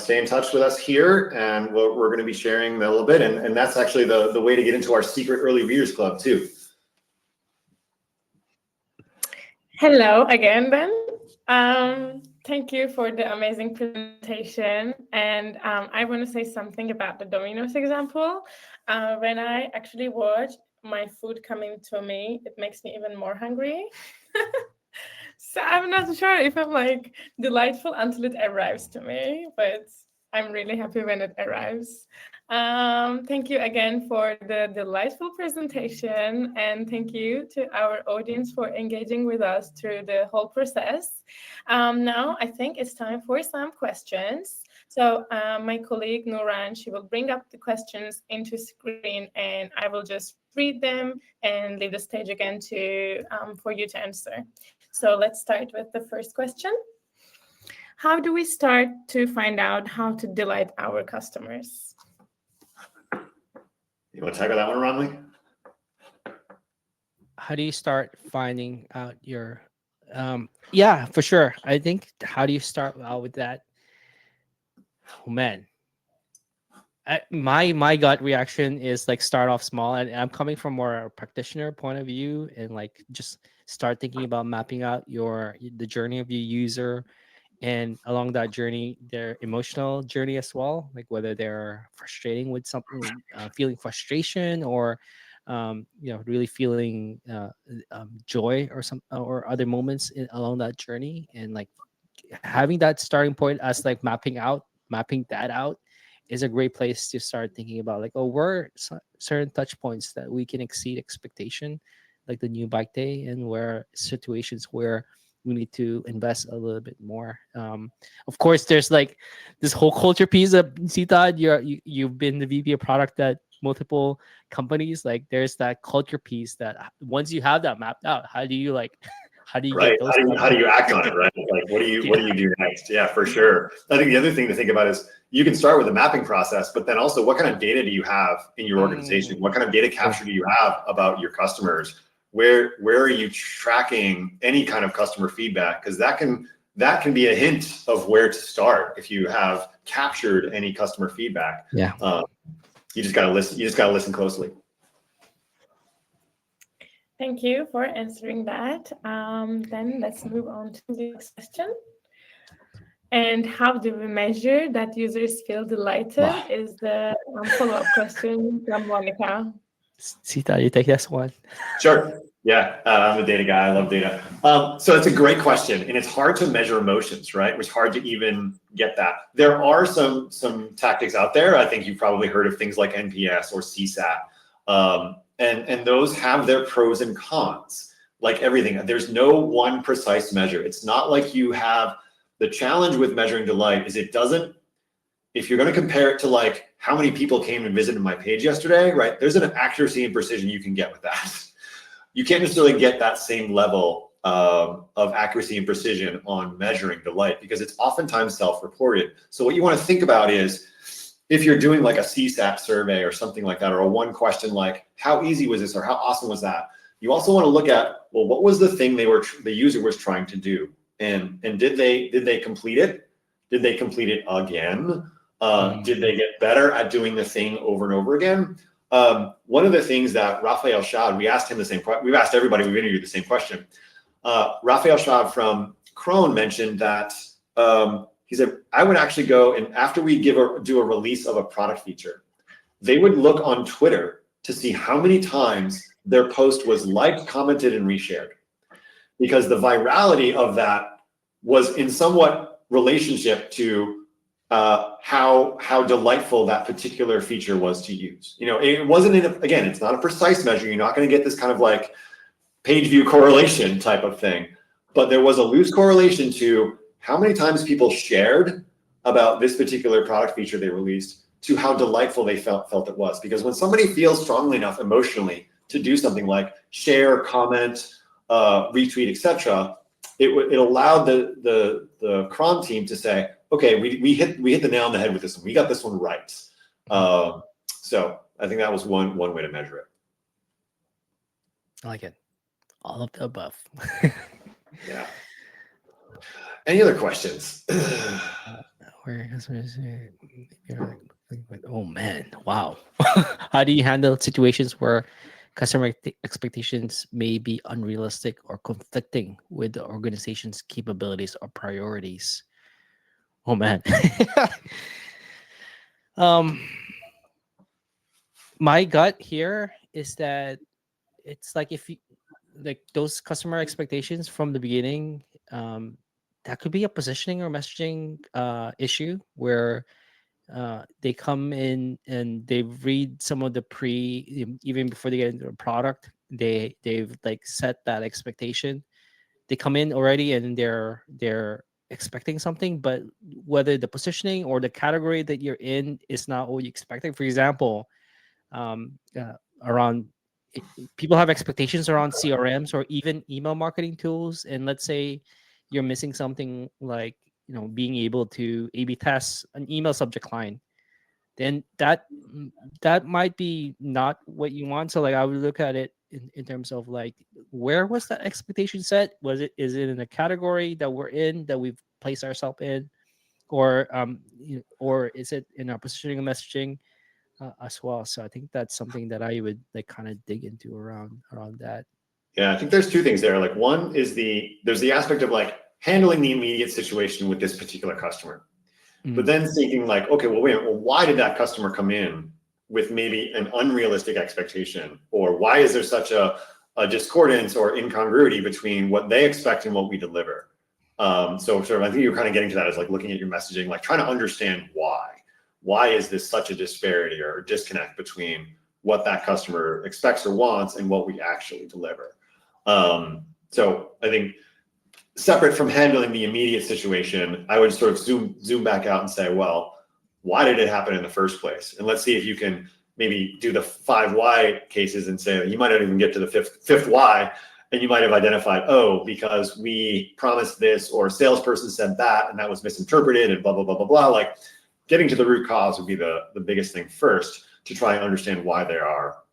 stay in touch with us here, and we're going to be sharing a little bit, and that's actually the way to get into our secret early readers club too. Hello again, Ben. Thank you for the amazing presentation. And I want to say something about the Domino's example. When I actually watch my food coming to me, it makes me even more hungry. So I'm not sure if I'm like delightful until it arrives to me, but I'm really happy when it arrives. Thank you again for the delightful presentation, and thank you to our audience for engaging with us through the whole process. Now I think it's time for some questions. So my colleague Nuran, she will bring up the questions into screen, and I will just read them and leave the stage again for you to answer. So let's start with the first question. How do we start to find out how to delight our customers? You want to tackle that one, Ramli? How do you start finding out your yeah, for sure. I think, how do you start out with that? Oh man, my gut reaction is like start off small, and I'm coming from more a practitioner point of view, and like just start thinking about mapping out the journey of your user, and along that journey their emotional journey as well, like whether they're frustrating with something, feeling frustration, or really feeling joy or or other moments along that journey, and like having that starting point as like mapping that out is a great place to start thinking about, like, oh, where are certain touch points that we can exceed expectation, like the new bike day, and where situations where we need to invest a little bit more. Of course, there's like this whole culture piece of Sita. You've been the VP of product at multiple companies. Like there's that culture piece that once you have that mapped out, how do you Right. get those? How do you act on it, right? Like what do you do next? Yeah, for sure. I think the other thing to think about is you can start with a mapping process, but then also what kind of data do you have in your organization? What kind of data capture do you have about your customers? Where are you tracking any kind of customer feedback? Because that can be a hint of where to start if you have captured any customer feedback. Yeah. You just gotta listen. You just gotta listen closely. Thank you for answering that. Then let's move on to the next question. And how do we measure that users feel delighted is the follow-up question from Monica. Sita, you take this one. Sure. Yeah, I'm a data guy. I love data. So it's a great question, and it's hard to measure emotions, right? It's hard to even get that. There are some tactics out there. I think you've probably heard of things like NPS or CSAT, and those have their pros and cons. Like everything, there's no one precise measure. It's not like you have the challenge with measuring delight is it doesn't. If you're going to compare it to like how many people came and visited my page yesterday, right? There's an accuracy and precision you can get with that. You can't necessarily get that same level of accuracy and precision on measuring delight because it's oftentimes self-reported. So what you want to think about is if you're doing like a CSAT survey or something like that, or a one question like how easy was this or how awesome was that? You also want to look at, well, what was the thing the user was trying to do? And did they complete it? Did they complete it again? Did they get better at doing the thing over and over again? One of the things that Raphael Schad, we asked him the same question. We've asked everybody we've interviewed the same question. Raphael Schad from Krone mentioned that he said, I would actually go and after we do a release of a product feature, they would look on Twitter to see how many times their post was liked, commented, and reshared. Because the virality of that was in somewhat relationship to how delightful that particular feature was to use. You know, it wasn't again, it's not a precise measure. You're not going to get this kind of like page view correlation type of thing, but there was a loose correlation to how many times people shared about this particular product feature they released to how delightful they felt it was. Because when somebody feels strongly enough emotionally to do something like share, comment, retweet, etc., it allowed the cron team to say, okay, we hit the nail on the head with this one. We got this one right. So I think that was one way to measure it. I like it. All of the above. Yeah. Any other questions? Oh man, wow. How do you handle situations where customer expectations may be unrealistic or conflicting with the organization's capabilities or priorities? Oh man. My gut here is that it's like if you like those customer expectations from the beginning, that could be a positioning or messaging issue where they come in and they read some of the even before they get into a product, they've like set that expectation. They come in already and they're expecting something, but whether the positioning or the category that you're in is not what you expected. For example, around people have expectations around CRMs or even email marketing tools, and let's say you're missing something like being able to A/B test an email subject line, then that might be not what you want. So like I would look at it in terms of like, where was that expectation set? Is it in a category that we're in, that we've placed ourselves in, or or is it in our positioning and messaging as well? So I think that's something that I would like kind of dig into around that. Yeah, I think there's two things there. Like one is there's the aspect of like handling the immediate situation with this particular customer. But then thinking like, okay, well, wait, why did that customer come in with maybe an unrealistic expectation? Or why is there such a discordance or incongruity between what they expect and what we deliver? So sort of, I think you're kind of getting to that as like looking at your messaging, like trying to understand why. Why is this such a disparity or disconnect between what that customer expects or wants and what we actually deliver? So I think separate from handling the immediate situation, I would sort of zoom back out and say, well, why did it happen in the first place? And let's see if you can maybe do the 5 why cases and say you might not even get to the fifth why, and you might have identified, oh, because we promised this, or a salesperson said that, and that was misinterpreted, and blah, blah, blah, blah, blah. Like getting to the root cause would be the biggest thing first to try and understand why they are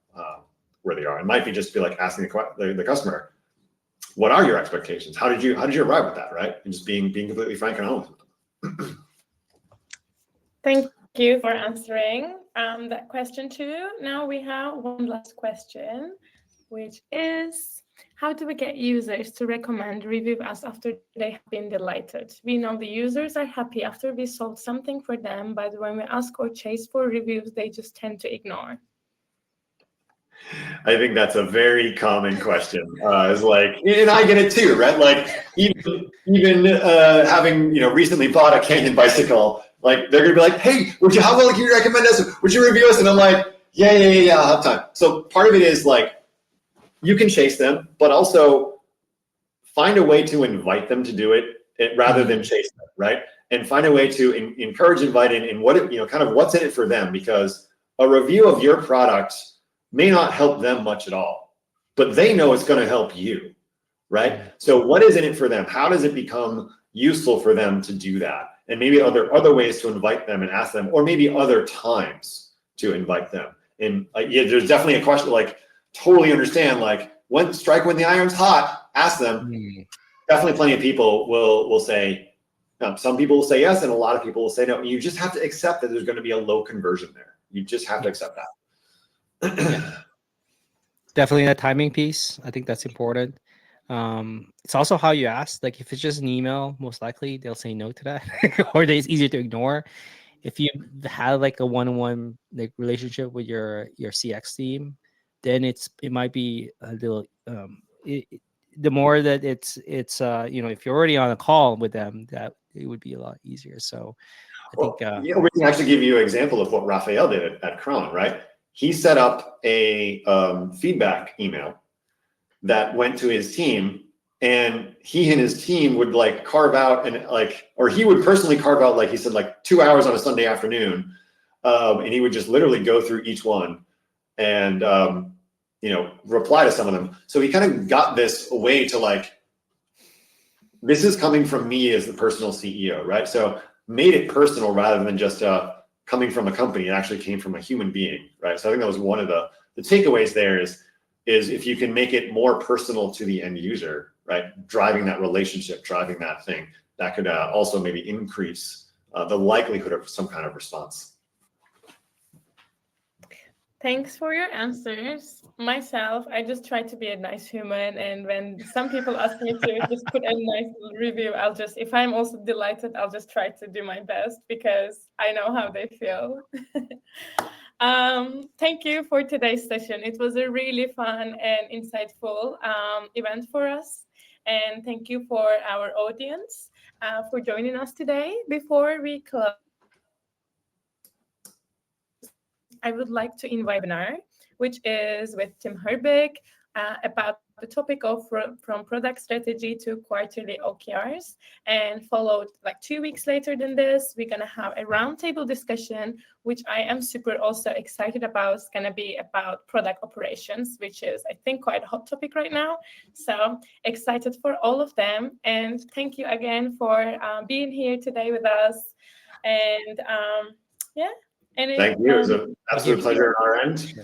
where they are. It might be just be like asking the customer, what are your expectations? How did you arrive at that, right? And just being completely frank and honest with them. Thank you for answering that question too. Now we have one last question, which is, how do we get users to recommend review us after they have been delighted? We know the users are happy after we solved something for them, but when we ask or chase for reviews, they just tend to ignore. I think that's a very common question. It's like, and I get it too, right? Like even having recently bought a Canyon bicycle, like they're gonna be like, hey, how well can you recommend us? Would you review us? And I'm like, yeah, I'll have time. So part of it is like, you can chase them, but also find a way to invite them to do it rather than chase them, right? And find a way to encourage, invite in what kind of what's in it for them, because a review of your product may not help them much at all, but they know it's going to help you, right? So what is in it for them? How does it become useful for them to do that? And maybe other ways to invite them and ask them, or maybe other times to invite them. And there's definitely a question, like totally understand, like strike when the iron's hot, ask them, definitely plenty of people will say, some people will say yes, and a lot of people will say no. You just have to accept that there's going to be a low conversion there. You just have to accept that. Yeah. Definitely that timing piece. I think that's important. It's also how you ask. Like if it's just an email, most likely they'll say no to that, or it's easier to ignore. If you have like a one-on-one like relationship with your CX team, then it might be a little the more that if you're already on a call with them, that it would be a lot easier. So I think Well, we can actually give you an example of what Raphael did at Cron, right? He set up a feedback email that went to his team, and he and his team would like carve out or he would personally carve out, like he said, like 2 hours on a Sunday afternoon, and he would just literally go through each one and reply to some of them. So he kind of got this way to like, this is coming from me as the personal CEO, right? So made it personal rather than just coming from a company. It actually came from a human being, right? So I think that was one of the takeaways there is if you can make it more personal to the end user, right? Driving that relationship, driving that thing, that could also maybe increase the likelihood of some kind of response. Thanks for your answers. Myself, I just try to be a nice human, and when some people ask me to just put a nice review, if I'm also delighted, I'll just try to do my best because I know how they feel. Thank you for today's session. It was a really fun and insightful event for us. And thank you for our audience for joining us today. Before we close, I would like to invite a webinar, which is with Tim Herbeck about the topic of from product strategy to quarterly OKRs. And followed like 2 weeks later than this, we're going to have a roundtable discussion, which I am super also excited about. It's going to be about product operations, which is, I think, quite a hot topic right now. So excited for all of them. And thank you again for being here today with us. And Thank you. It was an absolute pleasure on our end.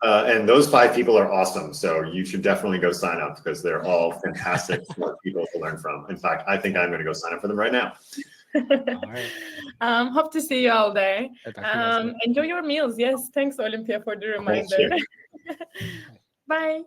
And those 5 people are awesome. So you should definitely go sign up because they're all fantastic smart people to learn from. In fact, I think I'm going to go sign up for them right now. all right. Hope to see you all there. Talk to you guys later. Enjoy your meals. Yes. Thanks, Olympia, for the reminder. Bye.